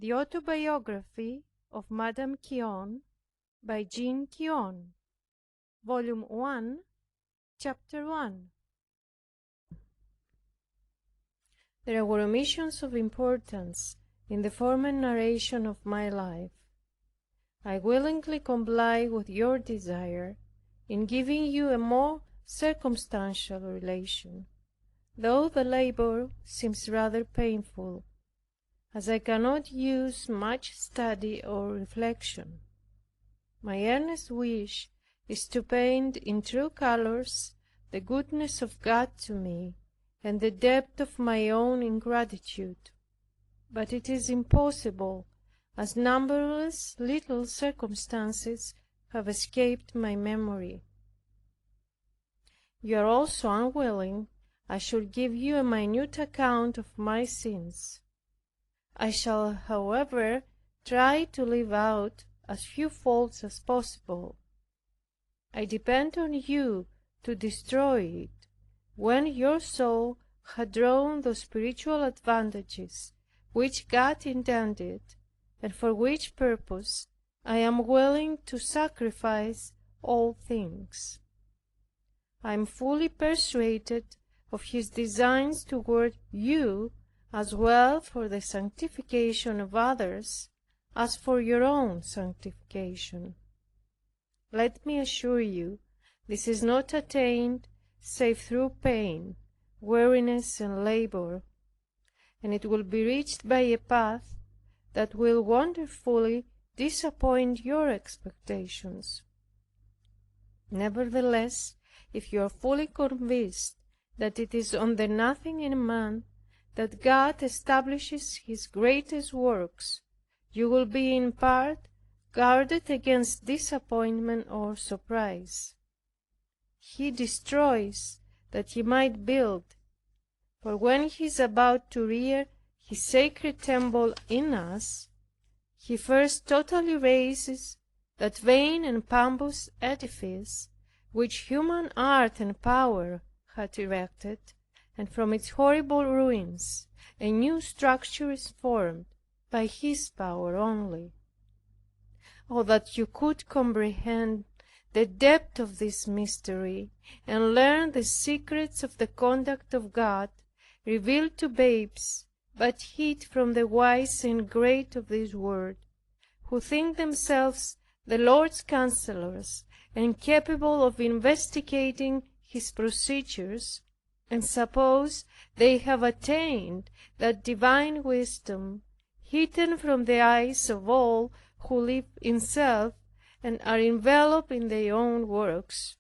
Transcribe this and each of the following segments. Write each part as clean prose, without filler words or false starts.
The Autobiography of Madame Guyon by Jeanne Guyon, Volume 1, Chapter 1. There were omissions of importance in the former narration of my life. I willingly comply with your desire in giving you a more circumstantial relation, though the labor seems rather painful, as I cannot use much study or reflection. My earnest wish is to paint in true colors the goodness of God to me and the depth of my own ingratitude. But it is impossible, as numberless little circumstances have escaped my memory. You are also unwilling I should give you a minute account of my sins. I shall, however, try to leave out as few faults as possible. I depend on you to destroy it, when your soul had drawn those spiritual advantages which God intended, and for which purpose I am willing to sacrifice all things. I am fully persuaded of His designs toward you, as well for the sanctification of others as for your own sanctification. Let me assure you, this is not attained save through pain, weariness, and labor, and it will be reached by a path that will wonderfully disappoint your expectations. Nevertheless, if you are fully convinced that it is on the nothing in man that God establishes His greatest works, you will be in part guarded against disappointment or surprise. He destroys that He might build, for when He is about to rear His sacred temple in us, He first totally razes that vain and pompous edifice which human art and power had erected, and from its horrible ruins a new structure is formed by His power only. Oh, that you could comprehend the depth of this mystery, and learn the secrets of the conduct of God, revealed to babes, but hid from the wise and great of this world, who think themselves the Lord's counselors and capable of investigating His procedures, and suppose they have attained that divine wisdom hidden from the eyes of all who live in self and are enveloped in their own works,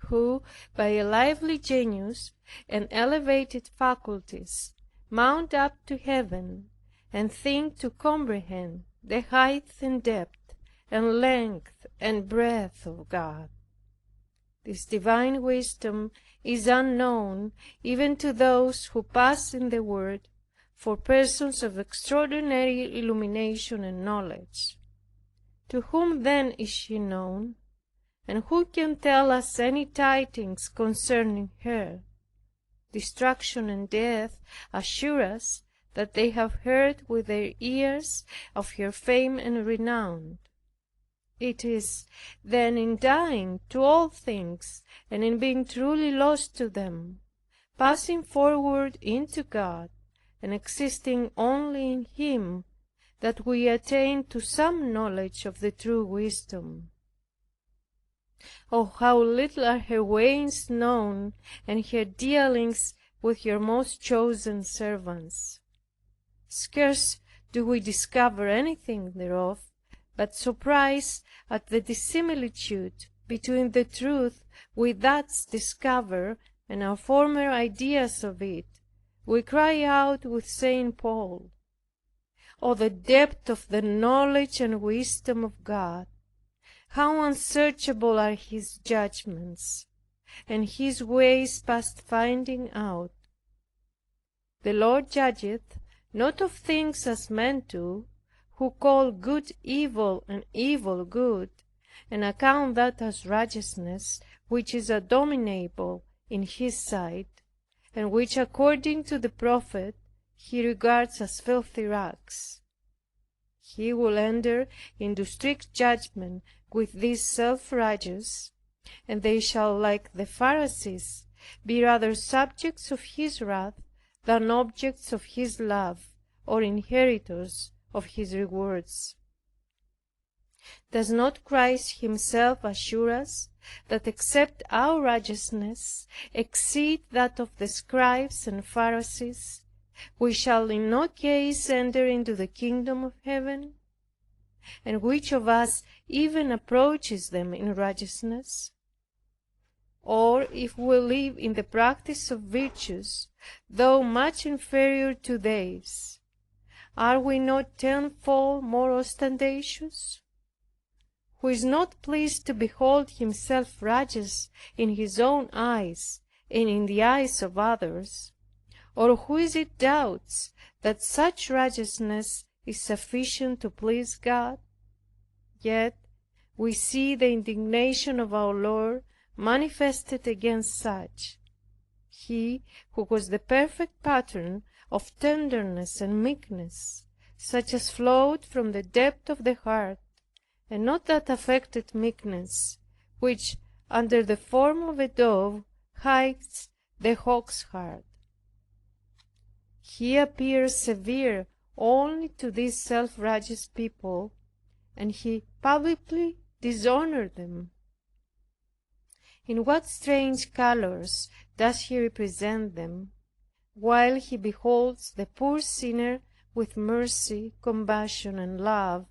who by a lively genius and elevated faculties mount up to heaven, and think to comprehend the height and depth and length and breadth of God. This divine wisdom is unknown even to those who pass in the world for persons of extraordinary illumination and knowledge. To whom then is she known? And who can tell us any tidings concerning her? Destruction and death assure us that they have heard with their ears of her fame and renown. It is then in dying to all things, and in being truly lost to them, passing forward into God, and existing only in Him, that we attain to some knowledge of the true wisdom. Oh, how little are her ways known, and her dealings with her most chosen servants! Scarce do we discover anything thereof, but surprise at the dissimilitude between the truth we thus discover and our former ideas of it, we cry out with Saint Paul, "Oh, the depth of the knowledge and wisdom of God! How unsearchable are His judgments, and His ways past finding out! The Lord judgeth not of things as men do, who call good evil and evil good, and account that as righteousness which is abominable in His sight, and which according to the prophet He regards as filthy rags. He will enter into strict judgment with these self-righteous, and they shall, like the Pharisees, be rather subjects of his wrath than objects of his love, or inheritors of his rewards. Does not Christ himself assure us that except our righteousness exceed that of the scribes and Pharisees, we shall in no case enter into the kingdom of heaven? And which of us even approaches them in righteousness? Or if we live in the practice of virtues, though much inferior to theirs, are we not tenfold more ostentatious? Who is not pleased to behold himself righteous in his own eyes and in the eyes of others, or who is it doubts that such righteousness is sufficient to please God? Yet we see the indignation of our Lord manifested against such. He who was the perfect pattern of tenderness and meekness, such as flowed from the depth of the heart, and not that affected meekness, which under the form of a dove hides the hawk's heart. He appears severe only to these self-righteous people, and he publicly dishonored them. In what strange colors does he represent them, while he beholds the poor sinner with mercy, compassion, and love,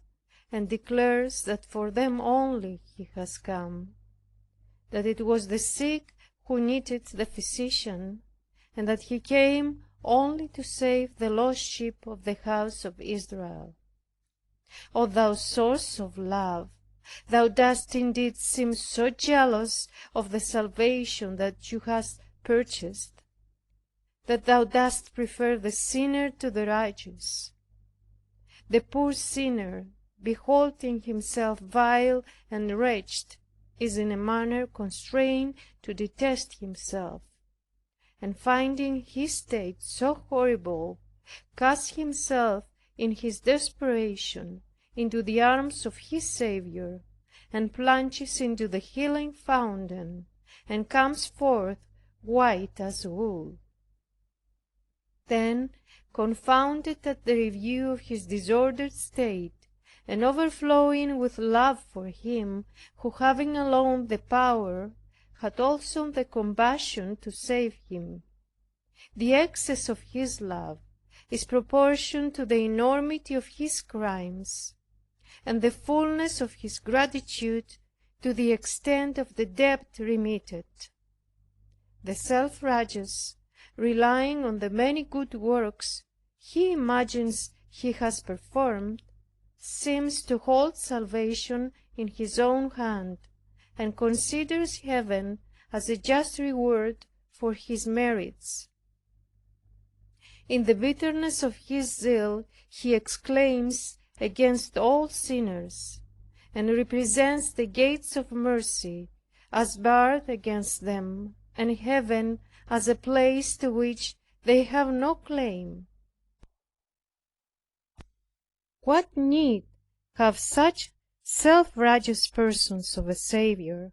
and declares that for them only he has come, that it was the sick who needed the physician, and that he came only to save the lost sheep of the house of Israel. O thou source of love, thou dost indeed seem so jealous of the salvation that you hast purchased, that thou dost prefer the sinner to the righteous. The poor sinner, beholding himself vile and wretched, is in a manner constrained to detest himself, and finding his state so horrible, casts himself in his desperation into the arms of his Savior, and plunges into the healing fountain, and comes forth white as wool. Then, confounded at the review of his disordered state, and overflowing with love for him who, having alone the power, had also the compassion to save him, the excess of his love is proportioned to the enormity of his crimes, and the fullness of his gratitude to the extent of the debt remitted. The self-righteous, relying on the many good works he imagines he has performed, seems to hold salvation in his own hand, and considers heaven as a just reward for his merits. In the bitterness of his zeal he exclaims against all sinners, and represents the gates of mercy as barred against them, and heaven as a place to which they have no claim. What need have such self-righteous persons of a Savior?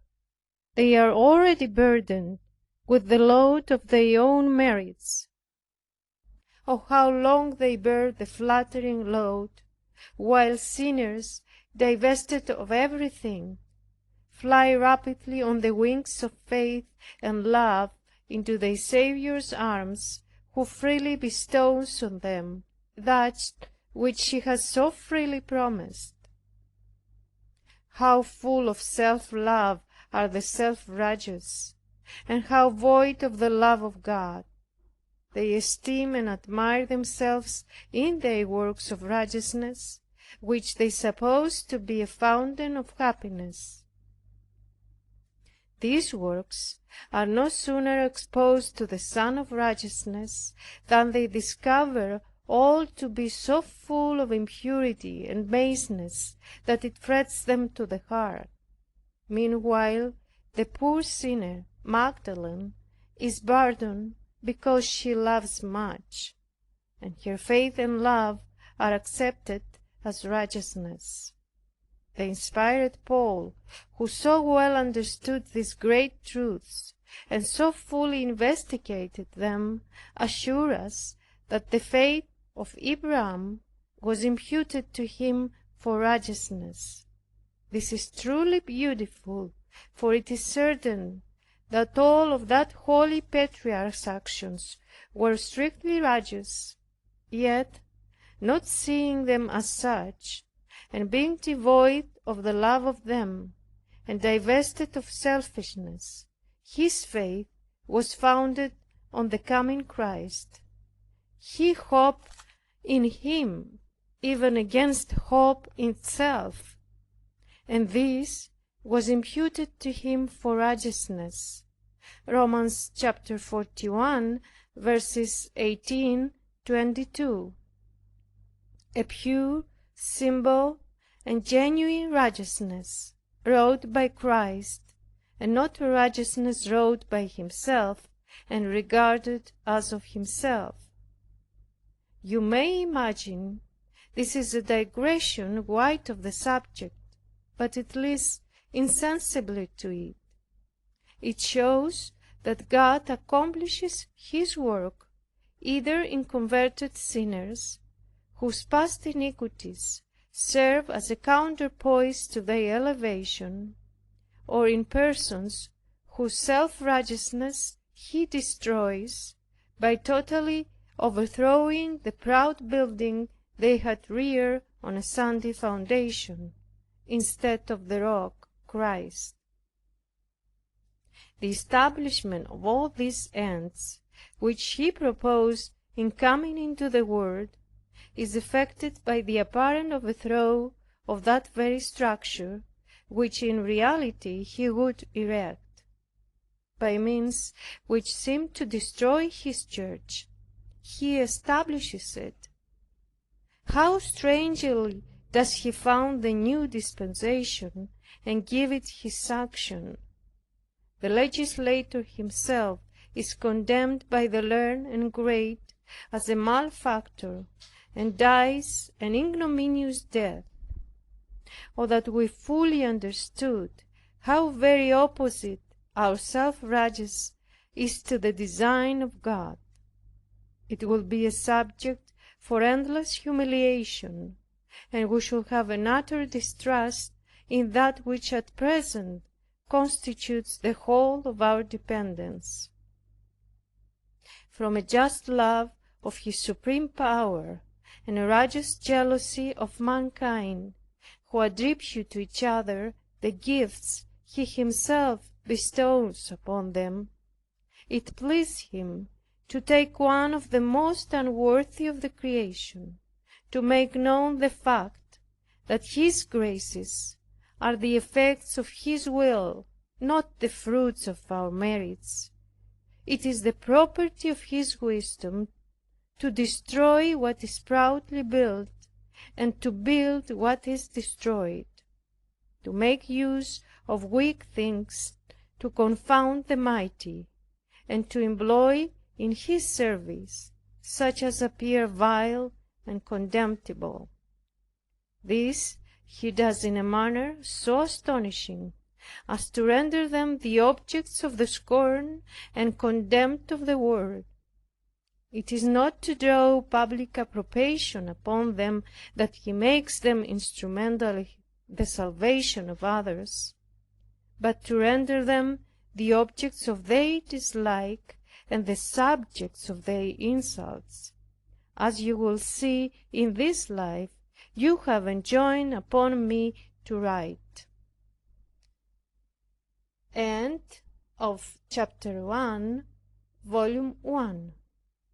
They are already burdened with the load of their own merits. Oh, how long they bear the flattering load, while sinners, divested of everything, fly rapidly on the wings of faith and love into their Savior's arms, who freely bestows on them that which he has so freely promised. How full of self-love are the self-righteous, and how void of the love of God! They esteem and admire themselves in their works of righteousness, which they suppose to be a fountain of happiness. These works are no sooner exposed to the Sun of Righteousness than they discover all to be so full of impurity and baseness that it frets them to the heart. Meanwhile, the poor sinner, Magdalene, is burdened because she loves much, and her faith and love are accepted as righteousness. The inspired Paul, who so well understood these great truths and so fully investigated them, assures us that the faith of Abraham was imputed to him for righteousness. This is truly beautiful, for it is certain that all of that holy patriarch's actions were strictly righteous, yet, not seeing them as such, and being devoid of the love of them, and divested of selfishness, his faith was founded on the coming Christ. He hoped in Him, even against hope itself, and this was imputed to him for righteousness. Romans chapter 41, verses 18-22. A pure, simple, and genuine righteousness wrought by Christ, and not a righteousness wrought by himself and regarded as of himself. You may imagine this is a digression wide of the subject, but it leads insensibly to it. It shows that God accomplishes His work either in converted sinners, whose past iniquities serve as a counterpoise to their elevation, or in persons whose self-righteousness He destroys by totally overthrowing the proud building they had reared on a sandy foundation, instead of the rock, Christ. The establishment of all these ends, which He proposed in coming into the world, is effected by the apparent overthrow of that very structure which in reality He would erect. By means which seem to destroy His church, He establishes it. How strangely does He found the new dispensation and give it His sanction! The legislator himself is condemned by the learned and great as a malefactor, and dies an ignominious death. Oh, that we fully understood how very opposite our self-righteousness is to the design of God! It will be a subject for endless humiliation, and we should have an utter distrust in that which at present constitutes the whole of our dependence. From a just love of His supreme power, and a righteous jealousy of mankind, who attribute to each other the gifts He Himself bestows upon them, it pleased Him to take one of the most unworthy of the creation, to make known the fact that His graces are the effects of His will, not the fruits of our merits. It is the property of His wisdom to destroy what is proudly built, and to build what is destroyed, to make use of weak things, to confound the mighty, and to employ in His service such as appear vile and contemptible. This He does in a manner so astonishing as to render them the objects of the scorn and contempt of the world. It is not to draw public approbation upon them that He makes them instrumental in the salvation of others, but to render them the objects of their dislike and the subjects of their insults. As you will see in this life, you have enjoined upon me to write. End of chapter 1, volume 1.